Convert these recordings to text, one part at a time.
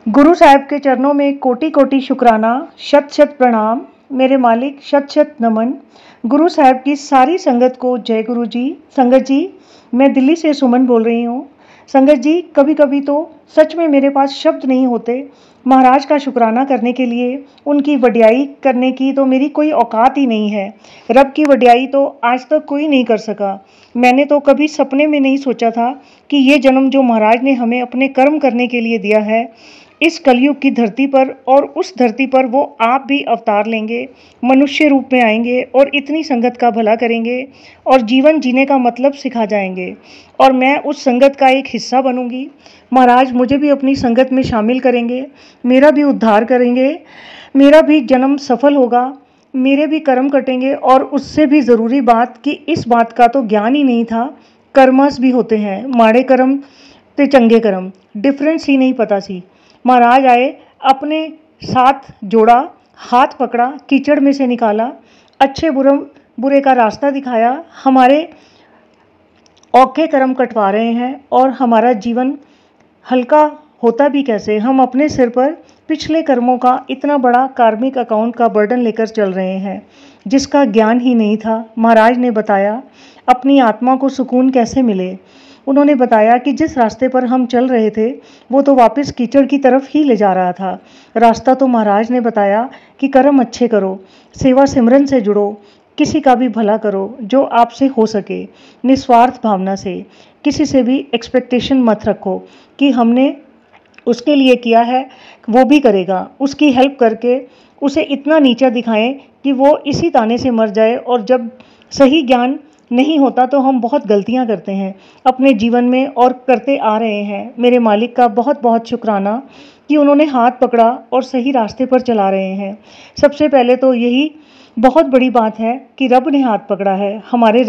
गुरु साहब के चरणों में कोटि कोटि शुक्राना, शत शत प्रणाम। मेरे मालिक शत शत नमन। गुरु साहब की सारी संगत को जय गुरु जी। संगत जी, मैं दिल्ली से सुमन बोल रही हूँ। संगत जी, कभी कभी तो सच में मेरे पास शब्द नहीं होते महाराज का शुक्राना करने के लिए। उनकी वडियाई करने की तो मेरी कोई औकात ही नहीं है। रब की वडियाई तो आज तक कोई नहीं कर सका। मैंने तो कभी सपने में नहीं सोचा था कि ये जन्म जो महाराज ने हमें अपने कर्म करने के लिए दिया है, इस कलयुग की धरती पर और उस धरती पर वो आप भी अवतार लेंगे, मनुष्य रूप में आएंगे और इतनी संगत का भला करेंगे और जीवन जीने का मतलब सिखा जाएंगे, और मैं उस संगत का एक हिस्सा बनूंगी। महाराज मुझे भी अपनी संगत में शामिल करेंगे, मेरा भी उद्धार करेंगे, मेरा भी जन्म सफल होगा, मेरे भी कर्म कटेंगे। और उससे भी ज़रूरी बात कि इस बात का तो ज्ञान ही नहीं था, कर्मस भी होते हैं, माड़े कर्म ते चंगे कर्म, डिफरेंस ही नहीं पता सी। महाराज आए, अपने साथ जोड़ा, हाथ पकड़ा, कीचड़ में से निकाला, अच्छे बुरे का रास्ता दिखाया, हमारे औखे कर्म कटवा रहे हैं और हमारा जीवन हल्का होता भी कैसे। हम अपने सिर पर पिछले कर्मों का इतना बड़ा कार्मिक अकाउंट का बर्डन लेकर चल रहे हैं, जिसका ज्ञान ही नहीं था। महाराज ने बताया अपनी आत्मा को सुकून कैसे मिले। उन्होंने बताया कि जिस रास्ते पर हम चल रहे थे वो तो वापस कीचड़ की तरफ ही ले जा रहा था। रास्ता तो महाराज ने बताया कि कर्म अच्छे करो, सेवा सिमरन से जुड़ो, किसी का भी भला करो जो आपसे हो सके, निस्वार्थ भावना से। किसी से भी एक्सपेक्टेशन मत रखो कि हमने उसके लिए किया है वो भी करेगा। उसकी हेल्प करके उसे इतना नीचा दिखाएं कि वो इसी ताने से मर जाए। और जब सही ज्ञान नहीं होता तो हम बहुत गलतियां करते हैं अपने जीवन में और करते आ रहे हैं। मेरे मालिक का बहुत बहुत शुक्राना कि उन्होंने हाथ पकड़ा और सही रास्ते पर चला रहे हैं। सबसे पहले तो यही बहुत बड़ी बात है कि रब ने हाथ पकड़ा है। हमारे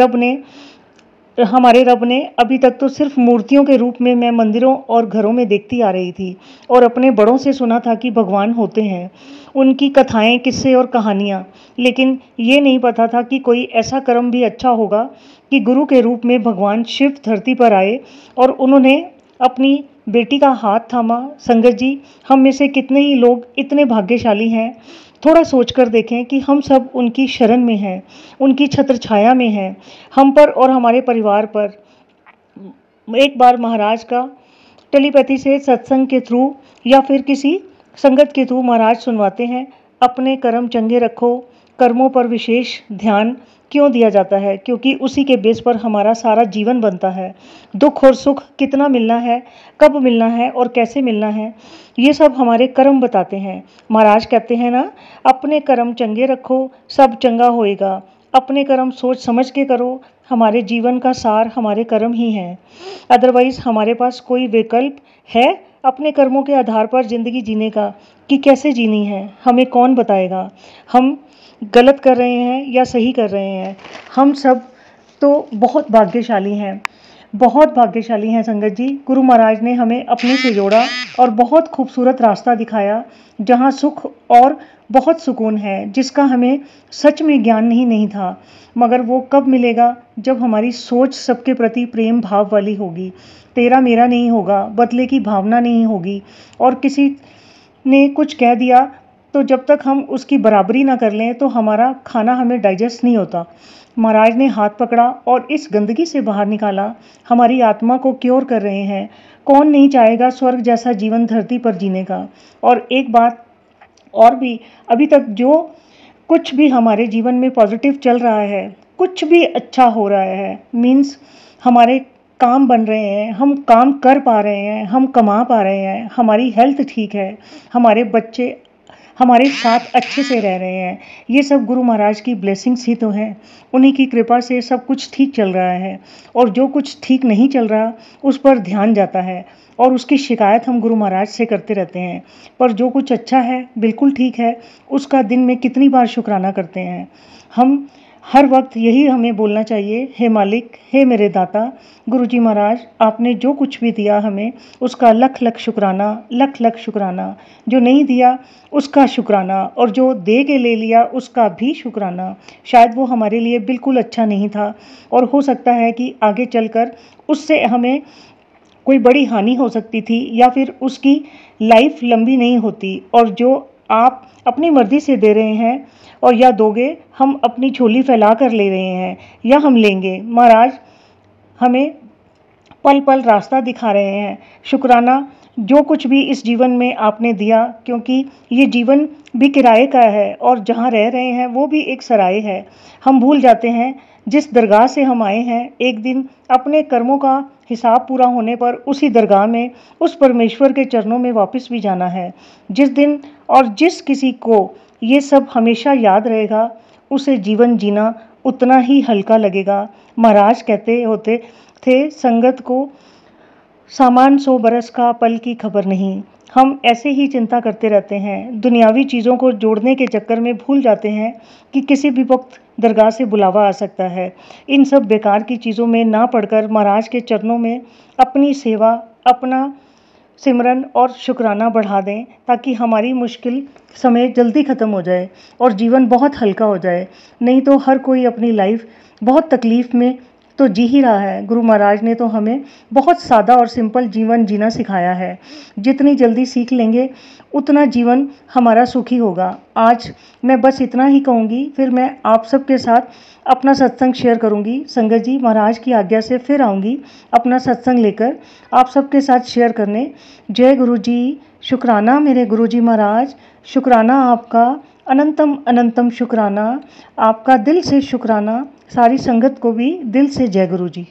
रब ने अभी तक तो सिर्फ मूर्तियों के रूप में मैं मंदिरों और घरों में देखती आ रही थी और अपने बड़ों से सुना था कि भगवान होते हैं, उनकी कथाएं, किस्से और कहानियाँ। लेकिन ये नहीं पता था कि कोई ऐसा कर्म भी अच्छा होगा कि गुरु के रूप में भगवान शिव धरती पर आए और उन्होंने अपनी बेटी का हाथ थामा। संगत जी, हम में से कितने ही लोग इतने भाग्यशाली हैं। थोड़ा सोचकर देखें कि हम सब उनकी शरण में हैं, उनकी छत्र छाया में हैं। हम पर और हमारे परिवार पर एक बार महाराज का टेलीपैथी से सत्संग के थ्रू या फिर किसी संगत के थ्रू महाराज सुनवाते हैं, अपने कर्म चंगे रखो। कर्मों पर विशेष ध्यान क्यों दिया जाता है? क्योंकि उसी के बेस पर हमारा सारा जीवन बनता है। दुख और सुख कितना मिलना है, कब मिलना है और कैसे मिलना है, ये सब हमारे कर्म बताते हैं। महाराज कहते हैं ना, अपने कर्म चंगे रखो, सब चंगा होएगा। अपने कर्म सोच समझ के करो। हमारे जीवन का सार हमारे कर्म ही हैं। अदरवाइज हमारे पास कोई विकल्प है अपने कर्मों के आधार पर ज़िंदगी जीने का कि कैसे जीनी है? हमें कौन बताएगा हम गलत कर रहे हैं या सही कर रहे हैं? हम सब तो बहुत भाग्यशाली हैं, बहुत भाग्यशाली हैं संगत जी। गुरु महाराज ने हमें अपने से जोड़ा और बहुत खूबसूरत रास्ता दिखाया जहाँ सुख और बहुत सुकून है, जिसका हमें सच में ज्ञान नहीं था। मगर वो कब मिलेगा? जब हमारी सोच सबके प्रति प्रेम भाव वाली होगी, तेरा मेरा नहीं होगा, बदले की भावना नहीं होगी। और किसी ने कुछ कह दिया तो जब तक हम उसकी बराबरी ना कर लें तो हमारा खाना हमें डाइजेस्ट नहीं होता। महाराज ने हाथ पकड़ा और इस गंदगी से बाहर निकाला, हमारी आत्मा को क्योर कर रहे हैं। कौन नहीं चाहेगा स्वर्ग जैसा जीवन धरती पर जीने का? और एक बात और भी, अभी तक जो कुछ भी हमारे जीवन में पॉजिटिव चल रहा है, कुछ भी अच्छा हो रहा है, मीन्स हमारे काम बन रहे हैं, हम काम कर पा रहे हैं, हम कमा पा रहे हैं, हमारी हेल्थ ठीक है, हमारे बच्चे हमारे साथ अच्छे से रह रहे हैं, ये सब गुरु महाराज की ब्लेसिंग्स ही तो हैं। उन्हीं की कृपा से सब कुछ ठीक चल रहा है। और जो कुछ ठीक नहीं चल रहा उस पर ध्यान जाता है और उसकी शिकायत हम गुरु महाराज से करते रहते हैं। पर जो कुछ अच्छा है, बिल्कुल ठीक है, उसका दिन में कितनी बार शुक्राना करते हैं हम। हर वक्त यही हमें बोलना चाहिए, हे मालिक, हे मेरे दाता गुरुजी महाराज, आपने जो कुछ भी दिया हमें उसका लख लख शुक्राना, लख लख शुक्राना। जो नहीं दिया उसका शुक्राना, और जो दे के ले लिया उसका भी शुक्राना। शायद वो हमारे लिए बिल्कुल अच्छा नहीं था और हो सकता है कि आगे चलकर उससे हमें कोई बड़ी हानि हो सकती थी या फिर उसकी लाइफ लंबी नहीं होती और जो आप अपनी मर्जी से दे रहे हैं और या दोगे, हम अपनी झोली फैला कर ले रहे हैं या हम लेंगे। महाराज हमें पल पल रास्ता दिखा रहे हैं। शुक्राना जो कुछ भी इस जीवन में आपने दिया, क्योंकि ये जीवन भी किराए का है और जहाँ रह रहे हैं वो भी एक सराय है। हम भूल जाते हैं जिस दरगाह से हम आए हैं, एक दिन अपने कर्मों का हिसाब पूरा होने पर उसी दरगाह में, उस परमेश्वर के चरणों में वापस भी जाना है। जिस दिन और जिस किसी को ये सब हमेशा याद रहेगा, उसे जीवन जीना उतना ही हल्का लगेगा। महाराज कहते होते थे, संगत को सामान 100 बरस का, पल की खबर नहीं। हम ऐसे ही चिंता करते रहते हैं, दुनियावी चीज़ों को जोड़ने के चक्कर में भूल जाते हैं कि किसी भी वक्त दरगाह से बुलावा आ सकता है। इन सब बेकार की चीज़ों में ना पड़कर महाराज के चरणों में अपनी सेवा, अपना सिमरन और शुक्राना बढ़ा दें, ताकि हमारी मुश्किल समय जल्दी ख़त्म हो जाए और जीवन बहुत हल्का हो जाए। नहीं तो हर कोई अपनी लाइफ बहुत तकलीफ़ में तो जी ही रहा है। गुरु महाराज ने तो हमें बहुत सादा और सिंपल जीवन जीना सिखाया है। जितनी जल्दी सीख लेंगे उतना जीवन हमारा सुखी होगा। आज मैं बस इतना ही कहूँगी, फिर मैं आप सबके साथ अपना सत्संग शेयर करूँगी। संगत जी, महाराज की आज्ञा से फिर आऊँगी अपना सत्संग लेकर आप सबके साथ शेयर करने। जय गुरु जी। शुक्राना मेरे गुरु जी महाराज, शुक्राना आपका, अनंतम अनंतम शुक्राना आपका, दिल से शुक्राना। सारी संगत को भी दिल से जय गुरु जी।